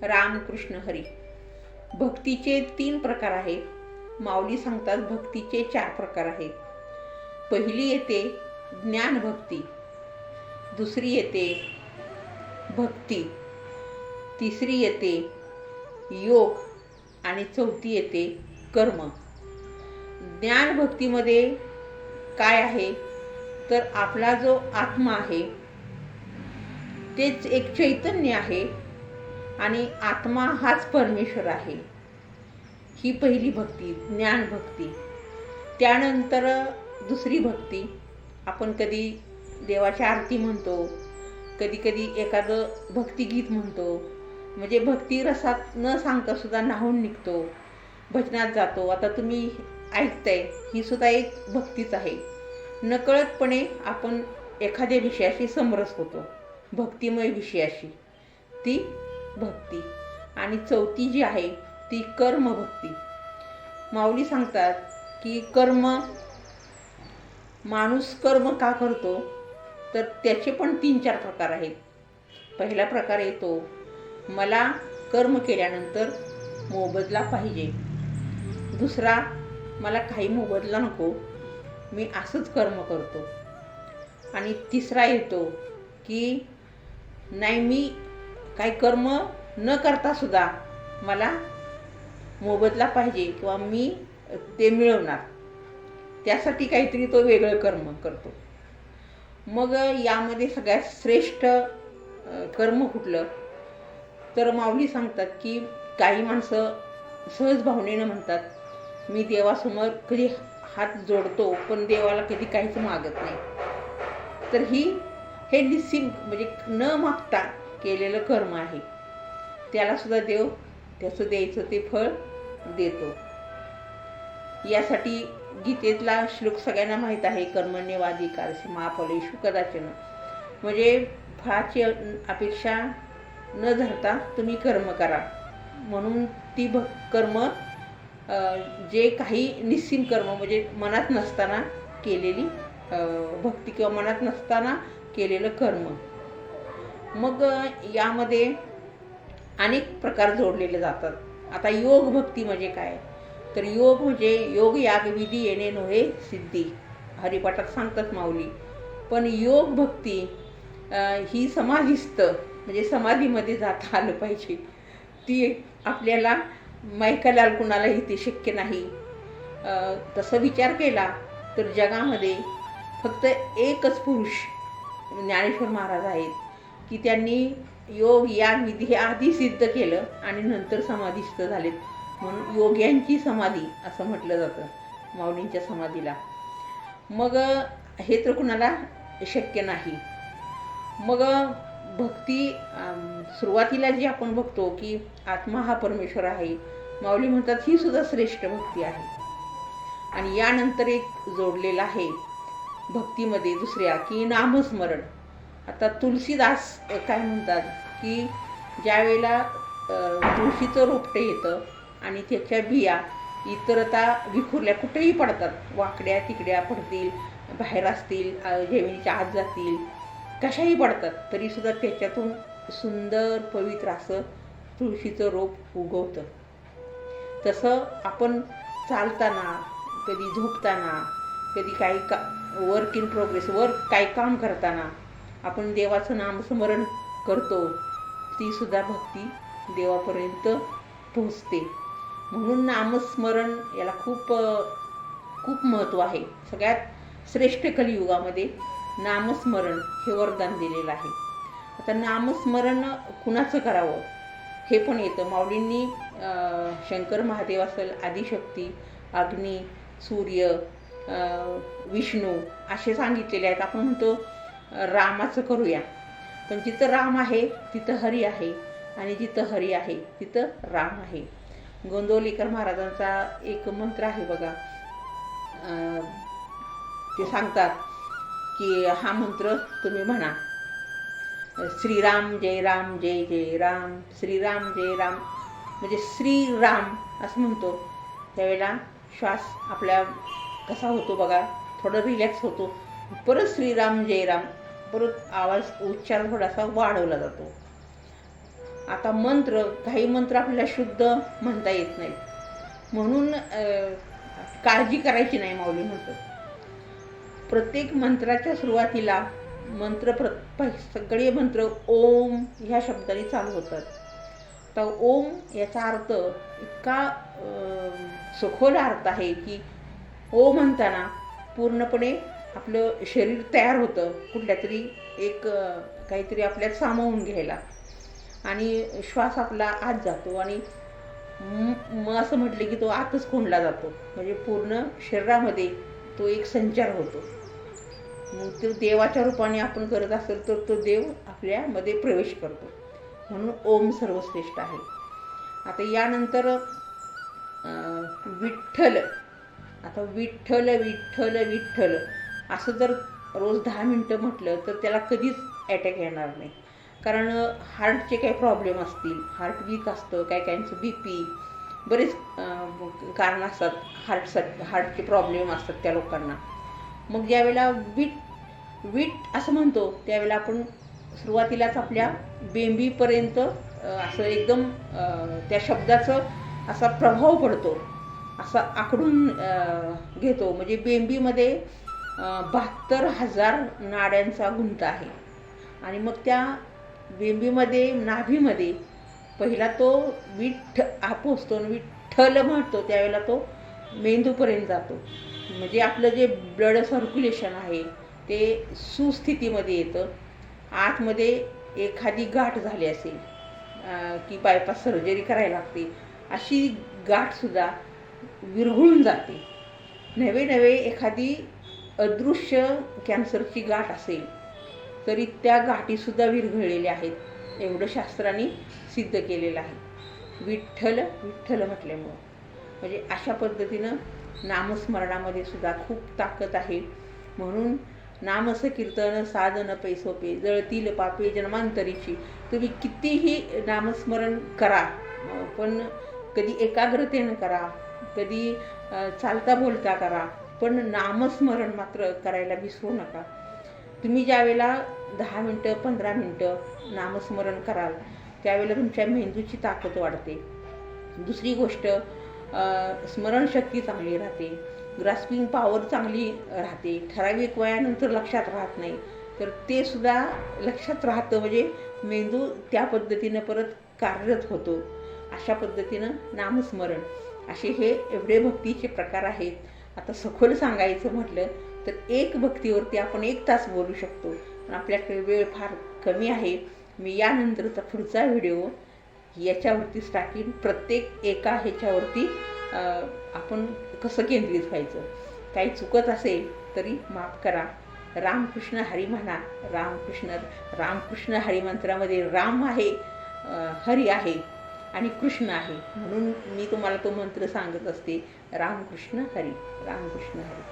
राम कृष्ण हरी. भक्तीचे 3 प्रकार आहेत. माऊली सांगतात भक्तीचे 4 प्रकार आहेत. पहिली येते ज्ञानभक्ती, दुसरी येते भक्ती, तिसरी येते योग आणि चौथी येते कर्म. ज्ञानभक्तीमध्ये काय आहे तर आपला जो आत्मा आहे तेच एक चैतन्य आहे आणि आत्मा हाच परमेश्वर आहे. ही पहिली भक्ती, ज्ञानभक्ती. त्यानंतर दुसरी भक्ती, आपण कधी देवाची आरती म्हणतो, कधी कधी एखादं भक्तिगीत म्हणतो, म्हणजे भक्ती रसात न सांगता सुद्धा न्हावून निघतो, भजनात जातो. आता तुम्ही ऐकताय, ही सुद्धा एक भक्तीच आहे. नकळतपणे आपण एखाद्या विषयाशी समरस होतो, भक्तिमय विषयाशी, ती भक्ती. आणि चौथी जी आहे ती कर्मभक्ती. माऊली सांगतात की माणूस कर्म का करतो तर त्याचे पण 3-4 प्रकार आहेत. पहिला प्रकार येतो, मला कर्म केल्यानंतर मोबदला पाहिजे. दुसरा, मला काही मोबदला नको, मी असंच कर्म करतो. आणि तिसरा येतो की नाही, मी काही कर्म न करता सुद्धा मला मोबदला पाहिजे किंवा मी ते मिळवणार, त्यासाठी काहीतरी तो वेगळं कर्म करतो. मग यामध्ये सगळ्यात श्रेष्ठ कर्म कुठलं तर माऊली सांगतात की काही माणसं सहज भावनेनं म्हणतात मी देवासमोर कधी हात जोडतो पण देवाला कधी काहीच मागत नाही. तर हे निस्सिम म्हणजे न मागता केलेलं कर्म आहे. त्याला सुद्धा देव त्याचं द्यायचं ते फळ देतो. यासाठी गीतेतला श्लोक सगळ्यांना माहीत आहे, कर्मण्येवाधिकारसी मा फलेषु कदाचन. म्हणजे फळाची अपेक्षा न धरता तुम्ही कर्म करा. म्हणून ती कर्म जे काही निस्सिम कर्म म्हणजे मनात नसताना केलेली भक्ती किंवा मनात नसताना केलेलं कर्म. मग यामध्ये अनेक प्रकार जोडलेले जातात. आता योग भक्ती म्हणजे काय तर योग म्हणजे योग यागविधी येणे नव्हे सिद्धी, हरिपाठात सांगतात माऊली. पण योग भक्ती ही समाधिस्थ म्हणजे समाधीमध्ये जाता आलं पाहिजे. ती आपल्याला मैकालाल कुणालाही ते शक्य नाही. तसं विचार केला तर जगामध्ये फक्त एकच पुरुष ज्ञानेश्वर महाराज आहेत की त्यांनी योग याग विधी हे आधी सिद्ध केलं आणि नंतर समाधीस्थ झालेत. म्हणून योग्यांची समाधी असं म्हटलं जातं माऊलींच्या समाधीला. मग हे तर कुणाला शक्य नाही. मग भक्ती सुरुवातीला जी आपण बघतो की आत्मा हा परमेश्वर आहे, माऊली म्हणतात ही सुद्धा श्रेष्ठ भक्ती आहे. आणि यानंतर एक जोडलेला आहे भक्तीमध्ये दुसऱ्या की नामस्मरण. आता तुलसीदास काय म्हणतात की ज्यावेळेला तुळशीचं रोपटं येतं आणि त्याच्या बिया इतरता विखुरल्या कुठेही पडतात, वाकड्या तिकड्या पडतील, बाहेर असतील, जमिनीच्या आत जातील, कशाही पडतात, तरीसुद्धा त्याच्यातून सुंदर पवित्र असं तुळशीचं रोप उगवतं. तसं आपण चालताना, कधी झोपताना, कधी काही वर्क इन प्रोग्रेस काही काम करताना आपण देवाचं नामस्मरण करतो, ती सुद्धा भक्ती देवापर्यंत पोहोचते. म्हणून नामस्मरण याला खूप खूप महत्त्व आहे. सगळ्यात श्रेष्ठ कलियुगामध्ये नामस्मरण हे वरदान दिलेलं आहे. आता नामस्मरण कुणाचं करावं हे पण येतं. माऊलींनी शंकर महादेव असेल, आदिशक्ती, अग्नी, सूर्य, विष्णू असे सांगितलेले आहेत. आपण म्हणतो रामाचं करूया, पण जिथं राम आहे तिथं हरी आहे आणि जिथं हरी आहे तिथं राम आहे. गोंदवलेकर महाराजांचा एक मंत्र आहे बघा, ते सांगतात की हा मंत्र तुम्ही म्हणा, श्रीराम जय राम जय जय राम, श्रीराम जय राम. म्हणजे श्रीराम असं म्हणतो त्यावेळेला श्वास आपल्या कसा होतो बघा, थोडं रिलॅक्स होतो. परत श्रीराम जय राम, परत आवाज उच्चार थोडासा वाढवला जातो. आता काही मंत्र आपल्याला शुद्ध म्हणता येत नाहीत, म्हणून काळजी करायची नाही माऊली म्हणतात. प्रत्येक मंत्राच्या सुरुवातीला सगळे मंत्र ओम ह्या शब्दाने चालू होतात. तर ओम याचा अर्थ इतका सखोल अर्थ आहे की ओ म्हणताना पूर्णपणे आपलं शरीर तयार होतं कुठल्या तरी काहीतरी आपल्यात सामावून घ्यायला, आणि श्वास आपला आत जातो आणि असं म्हटलं की तो आतच कोंडला जातो, म्हणजे पूर्ण शरीरामध्ये तो एक संचार होतो. मग तो देवाच्या रूपाने आपण करत असेल तर तो देव आपल्यामध्ये प्रवेश करतो, म्हणून ओम सर्वश्रेष्ठ आहे. आता यानंतर विठ्ठल. आता विठ्ठल विठ्ठल विठ्ठल असं जर रोज 10 मिनटं म्हटलं तर त्याला कधीच अटॅक येणार नाही, कारण हार्टचे काही प्रॉब्लेम असतील, हार्ट वीक असतं, काहींचं BP, बरेच कारण असतात हार्टचे प्रॉब्लेम असतात त्या लोकांना. मग ज्यावेळेला विट असं म्हणतो त्यावेळेला आपण सुरुवातीलाच आपल्या बेंबीपर्यंत असं एकदम त्या शब्दाचं असा प्रभाव पडतो, असा आखडून घेतो. म्हणजे बेंबीमध्ये 72,000 नाड्यांचा गुंता आहे, आणि मग त्या बेंबीमध्ये नाभीमध्ये पहिला तो पोचतो आणि विठ्ठल म्हणतो त्यावेळेला तो मेंदूपर्यंत जातो. म्हणजे आपलं जे ब्लड सर्क्युलेशन आहे ते सुस्थितीमध्ये येतं. आतमध्ये एखादी गाठ झाली असेल की बायपास सर्जरी करायला लागते, अशी गाठसुद्धा विरघळून जाते. नवे एखादी अदृश्य कॅन्सरची गाठ असेल तरी त्या गाठीसुद्धा विरघळलेल्या आहेत, एवढं शास्त्राने सिद्ध केलेलं आहे विठ्ठल विठ्ठल म्हटल्यामुळं. म्हणजे अशा पद्धतीनं नामस्मरणामध्ये सुद्धा खूप ताकद आहे. म्हणून नामस कीर्तन साधन पैसोपे जळतील पापे जन्मांतरीची. तुम्ही कितीही नामस्मरण करा, पण कधी एकाग्रतेनं करा, कधी चालता बोलता करा, पण नामस्मरण मात्र करायला विसरू नका. तुम्ही ज्यावेळेला 10 मिनटं 15 मिनटं नामस्मरण कराल त्यावेळेला तुमच्या मेंदूची ताकद वाढते. दुसरी गोष्ट, स्मरणशक्ती चांगली राहते, ग्रास्पिंग पॉवर चांगली राहते. ठराविक वयानंतर लक्षात राहत नाही तर ते सुद्धा लक्षात राहतं, म्हणजे मेंदू त्या पद्धतीनं परत कार्यरत होतो. अशा पद्धतीनं नामस्मरण असे हे एवढे भक्तीचे प्रकार आहेत. आता सखोल सांगायचं म्हटलं तर एक भक्तीवरती आपण 1 तास बोलू शकतो, पण आपल्याकडे वेळ फार कमी आहे. मी यानंतरचा पुढचा व्हिडिओ याच्यावरतीच टाकीन. प्रत्येक एका ह्याच्यावरती आपण कसं केंद्रित व्हायचं. काही चुकत असेल तरी माफ करा. रामकृष्ण हरी म्हणा. रामकृष्ण हरी मंत्रामध्ये राम आहे, हरी आहे आणि कृष्ण आहे, म्हणून मी तुम्हाला तो मंत्र सांगत असते, रामकृष्ण हरी, रामकृष्ण हरी.